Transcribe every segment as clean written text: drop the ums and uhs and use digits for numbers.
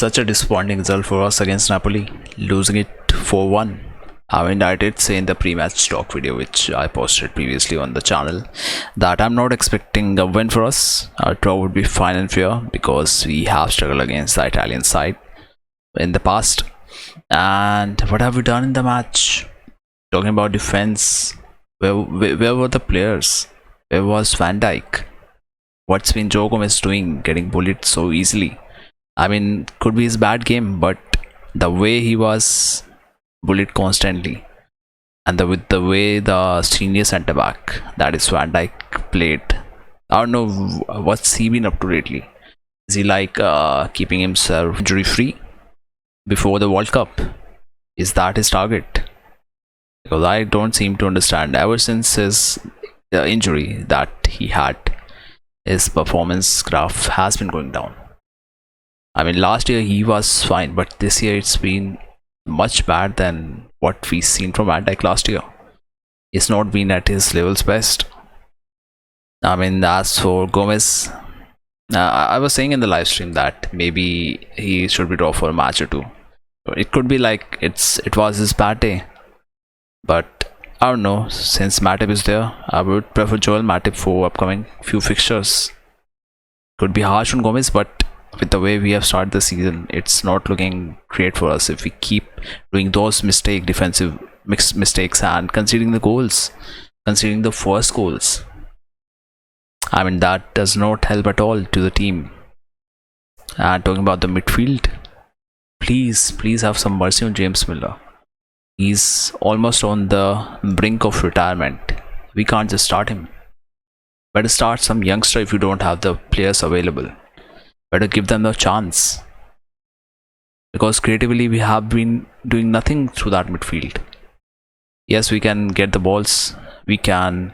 Such a disappointing result for us against Napoli, losing it 4-1. I mean, I did say in the pre-match talk video, which I posted previously on the channel, that I'm not expecting a win for us. A draw would be fine and fair because we have struggled against the Italian side in the past. And what have we done in the match? Talking about defense, where were the players? Where was Van Dijk? What's been Joe Gomez doing, getting bullied so easily? I mean, could be his bad game, but the way he was bullied constantly, and with the way the senior centre back, that is Van Dijk, played, I don't know what's he been up to lately. Is he like keeping himself injury free before the World Cup? Is that his target? Because I don't seem to understand. Ever since his injury that he had, his performance graph has been going down. I mean, last year he was fine, but this year it's been much bad than what we've seen from Van Dijk last year. He's not been at his level's best. I mean, as for Gomez, I was saying in the live stream that maybe he should be dropped for a match or two. It could be like it was his bad day, but I don't know. Since Matip is there, I would prefer Joel Matip for upcoming few fixtures. Could be harsh on Gomez, but with the way we have started the season, it's not looking great for us if we keep doing those defensive mistakes and conceding the goals, conceding the first goals. I mean, that does not help at all to the team. And talking about the midfield, please have some mercy on James Milner. He's almost on the brink of retirement. We can't just start him. Better start some youngster if you don't have the players available. Better give them a chance, because creatively we have been doing nothing through that midfield. Yes, we can get the balls, we can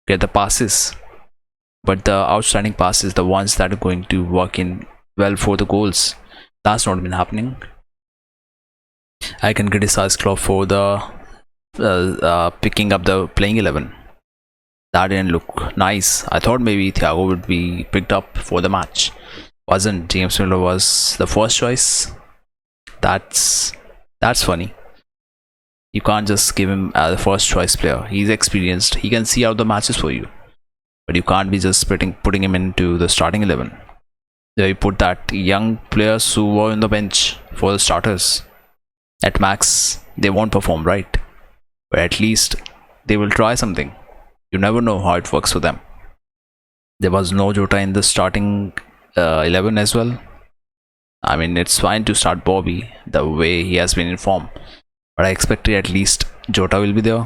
get the passes, but the outstanding passes, the ones that are going to work in well for the goals, that's not been happening. I can criticize Klopp for the picking up the playing 11. That didn't look nice. I thought maybe Thiago would be picked up for the match. Wasn't. James Milner was the first choice. That's funny. You can't just give him the first choice player. He's experienced. He can see out the matches for you, but you can't be just putting him into the starting 11. There you put that young players who were on the bench for the starters. At max, they won't perform, right? But at least they will try something. You never know how it works for them. There was no Jota in the starting 11 as well. I mean, it's fine to start Bobby the way he has been informed, but I expected at least Jota will be there.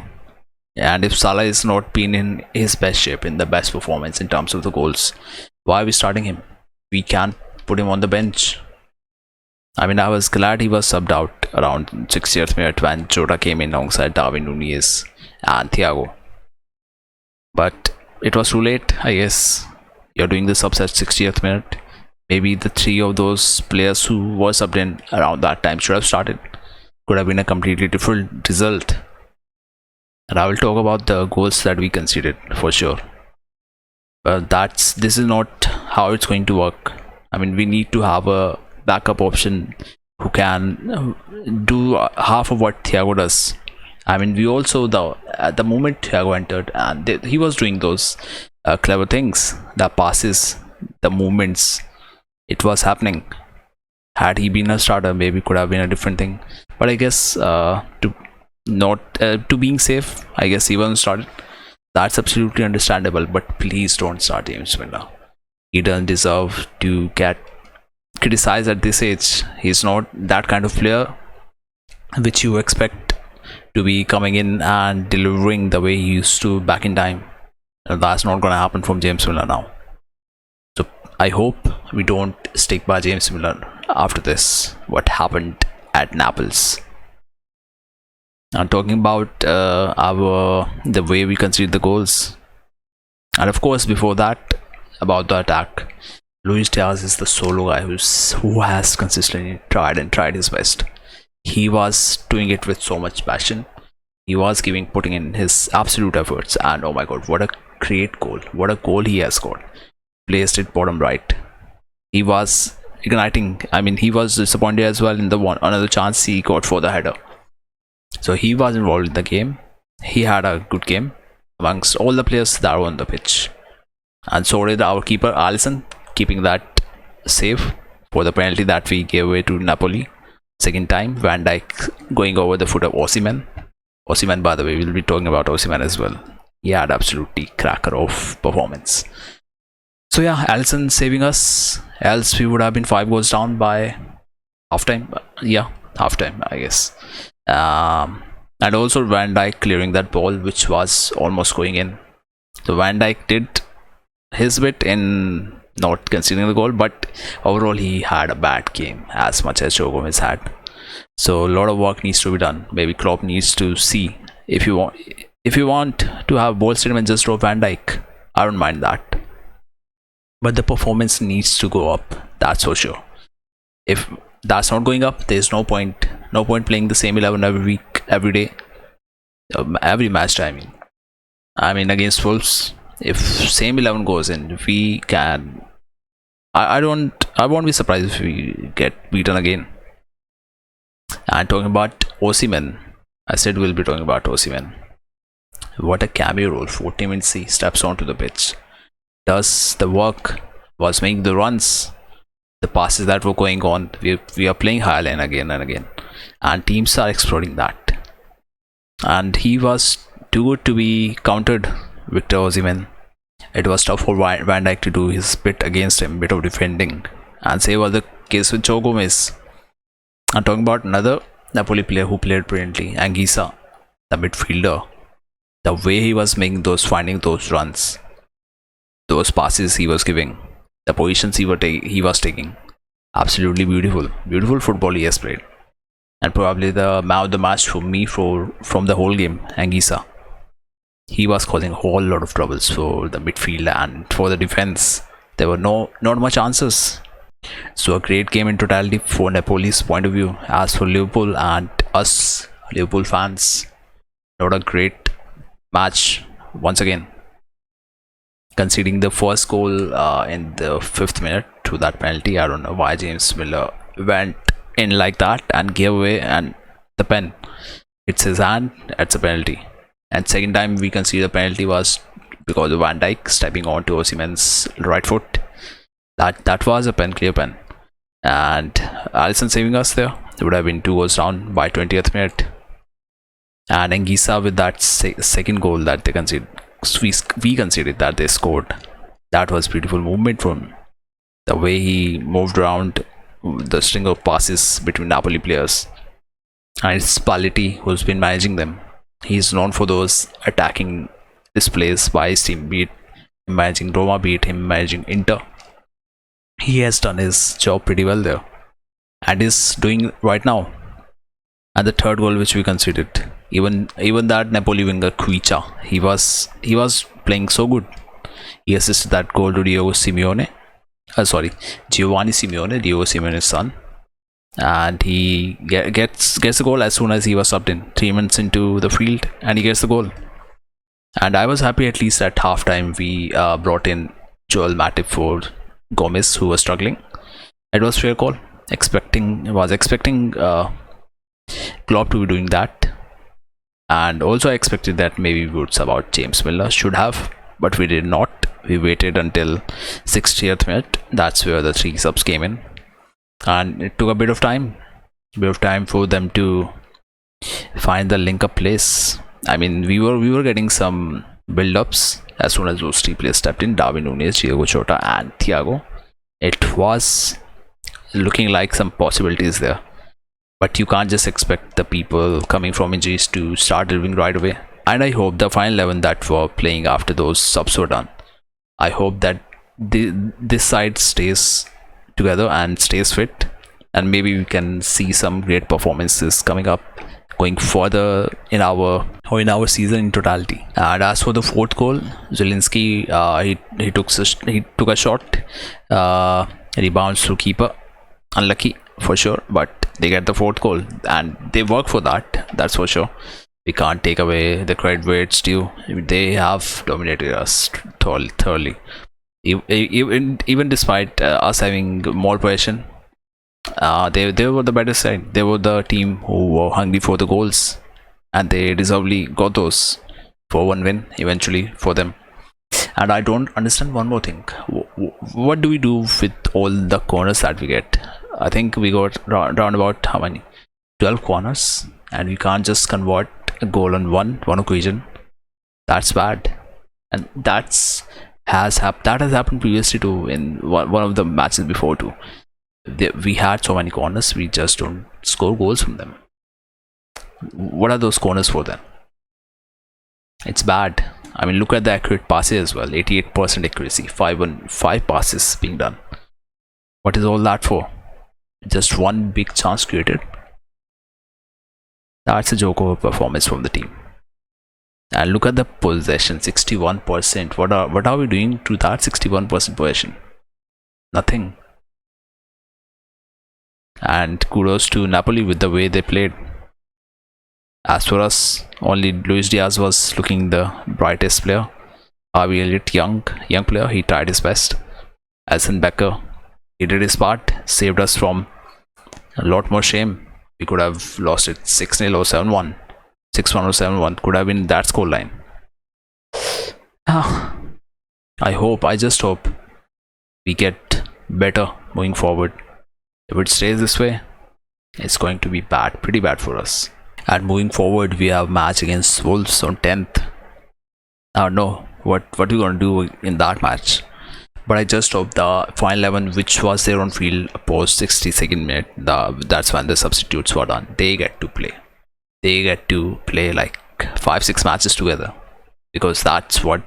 And if Salah is not been in his best shape, in the best performance in terms of the goals, why are we starting him? We can't put him on the bench. I mean, I was glad he was subbed out around 60th minute when Jota came in alongside Darwin Núñez and Thiago, but it was too late, I guess. You're doing the subs at 60th minute. Maybe the three of those players who were subbed in around that time should have started. Could have been a completely different result. And I will talk about the goals that we conceded for sure. But this is not how it's going to work. I mean, we need to have a backup option who can do half of what Thiago does. I mean, we also, at the moment Thiago entered, and he was doing those clever things, the passes, the movements, it was happening. Had he been a starter, maybe could have been a different thing, but I guess to being safe, I guess he wasn't started. That's absolutely understandable, but please don't start James Milner. He doesn't deserve to get criticized at this age. He's not that kind of player which you expect to be coming in and delivering the way he used to back in time. That's not going to happen from James Milner now. So I hope we don't stick by James Milner after this, what happened at Naples. I'm talking about the way we conceded the goals, and of course before that, about the attack. Luis Diaz is the solo guy who has consistently tried his best. He was doing it with so much passion. He was putting in his absolute efforts, and oh my god, what a great goal. What a goal he has scored. Placed it bottom right. He was igniting. I mean, he was disappointed as well in the another chance he got for the header. So he was involved in the game. He had a good game amongst all the players that were on the pitch. And so did our keeper, Alisson, keeping that safe for the penalty that we gave away to Napoli. Second time, Van Dijk going over the foot of Osimhen. Osimhen, by the way, we'll be talking about Osimhen as well. He had absolutely cracker of performance. So yeah, Alisson saving us. Else we would have been 5 goals down by halftime. Yeah, halftime, I guess. And also Van Dijk clearing that ball, which was almost going in. So Van Dijk did his bit in not conceding the goal, but overall he had a bad game as much as Joe Gomez had. So a lot of work needs to be done. Maybe Klopp needs to see if you want to have bold statement, just drop Van Dijk. I don't mind that, but the performance needs to go up. That's for sure. If that's not going up, there's no point playing the same 11 every week, every day, every match. I mean against Wolves, if same 11 goes in, we can. I won't be surprised if we get beaten again. And talking about Osimhen, I said we'll be talking about Osimhen. What a cameo role! 40 minutes he steps onto the pitch, does the work, was making the runs, the passes that were going on. We are playing high line again and again, and teams are exploiting that. And he was too good to be countered, Victor Osimhen. It was tough for Van Dijk to do his bit against him, bit of defending, and same was the case with Joe Gomez. I'm talking about another Napoli player who played brilliantly, Anguissa, the midfielder. The way he was making finding those runs, those passes he was giving, the positions he was taking, absolutely beautiful football he has played. And probably the man of the match for me from the whole game, Anguissa. He was causing a whole lot of troubles for the midfield and for the defense. There were not much answers. So a great game in totality for Napoli's point of view. As for Liverpool and us Liverpool fans, not a great match once again. Conceding the first goal in the 5th minute to that penalty. I don't know why James Miller went in like that and gave away and the pen. It's his hand, it's a penalty. And second time we conceded the penalty was because of Van Dijk stepping onto Osimhen's right foot. That was a clear pen. And Alisson saving us there. It would have been 2 goals down by 20th minute. And Anguissa with that second goal that they conceded, we conceded that they scored. That was beautiful movement from him. The way he moved around the string of passes between Napoli players. And it's Spalletti who's been managing them. He's known for those attacking displays by his team, be it him managing Roma, be it him managing Inter. He has done his job pretty well there and is doing right now. And the third goal which we conceded, even that Napoli winger Kuicha, he was playing so good. He assisted that goal to Giovanni Simeone, Diego Simeone's son. And he gets the goal as soon as he was subbed in, 3 minutes into the field, and he gets the goal. And I was happy at least at halftime we brought in Joel Matip for Gomez, who was struggling. It was fair call. Was expecting Klopp to be doing that, and also I expected that maybe we would sub out James Miller, should have, but we did not. We waited until 60th minute. That's where the 3 subs came in. And it took a bit of time for them to find the link up place. I mean, we were getting some build-ups as soon as those 3 players stepped in, Darwin Núñez, Diego Jota and Thiago. It was looking like some possibilities there, but you can't just expect the people coming from injuries to start delivering right away. And I hope the final 11 that were playing after those subs were done, I hope that this side stays together and stays fit, and maybe we can see some great performances coming up going further in our season in totality. And as for the 4th goal, Zielinski, he took a shot, rebounds through keeper, unlucky for sure, but they get the 4th goal and they work for that, that's for sure. We can't take away the credit where it's due. They have dominated us thoroughly. Even despite us having more possession, they were the better side. They were the team who were hungry for the goals, and they deservedly got those 4-1 win eventually for them. And I don't understand one more thing. What do we do with all the corners that we get? I think we got round about how many? 12 corners, and we can't just convert a goal on one occasion. That's bad, and that has happened previously too in one of the matches before too. We had so many corners, we just don't score goals from them. What are those corners for then? It's bad. I mean, look at the accurate passes as well. 88% accuracy, 5 passes being done. What is all that for? Just one big chance created. That's a joke of a performance from the team. And look at the possession, 61%. What are we doing to that 61% possession? Nothing. And kudos to Napoli with the way they played. As for us, only Luis Diaz was looking the brightest player. Harvey Elliott, young player, he tried his best. Alison Becker, he did his part, saved us from a lot more shame. We could have lost it 6-0 or 7-1. 6-1 or 7-1 could have been that scoreline. I just hope we get better moving forward. If it stays this way, it's going to be bad, pretty bad for us. And moving forward, we have match against Wolves on 10th. I don't know what we're going to do in that match. But I just hope the final 11, which was there on field post 62nd minute, that's when the substitutes were done. They get to play. They get to play like 5-6 matches together. Because that's what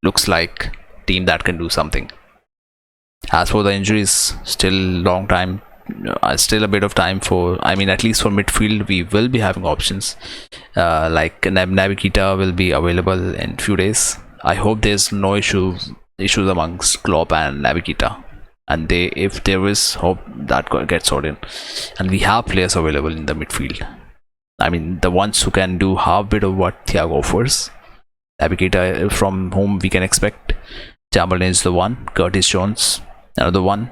looks like a team that can do something. As for the injuries, still long time. Still a bit of time for, I mean, at least for midfield we will be having options like Naby Keita will be available in few days. I hope there's no issues amongst Klopp and Naby Keita, and if there is, hope that gets sorted, and we have players available in the midfield. I mean, the ones who can do half bit of what Thiago offers. Naby Keita, from whom we can expect. Chamberlain is the one. Curtis Jones another one.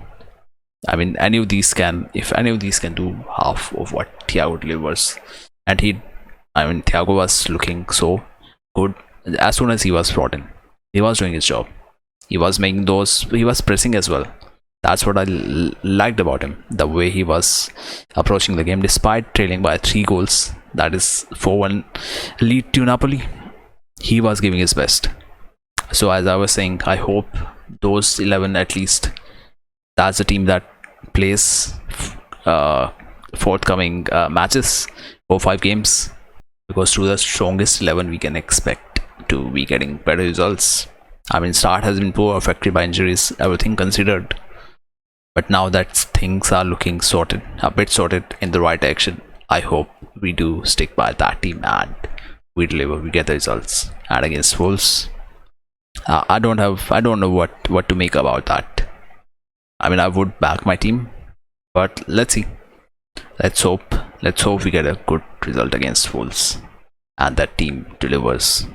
I mean, if any of these can do half of what Thiago delivers, and Thiago was looking so good as soon as he was brought in. He was doing his job. He was making those. He was pressing as well. That's what I liked about him. The way he was approaching the game, despite trailing by 3 goals. That is 4-1 lead to Napoli. He was giving his best. So as I was saying, I hope those 11 at least. That's the team that plays forthcoming matches, 4-5 games, because through the strongest 11 we can expect to be getting better results. I mean, start has been poor, affected by injuries, everything considered, but now that things are looking a bit sorted in the right direction, I hope we do stick by that team and we deliver, we get the results. And against Wolves, I don't know what to make about that. I mean, I would back my team, but let's see. Let's hope we get a good result against Wolves and that team delivers.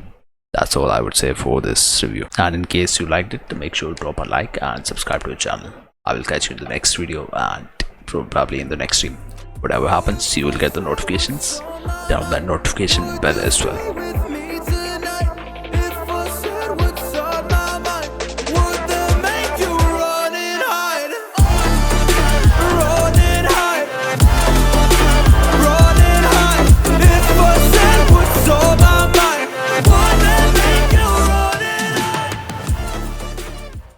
That's all I would say for this review. And in case you liked it, make sure to drop a like and subscribe to the channel. I will catch you in the next video and probably in the next stream. Whatever happens, you will get the notifications down that notification bell as well.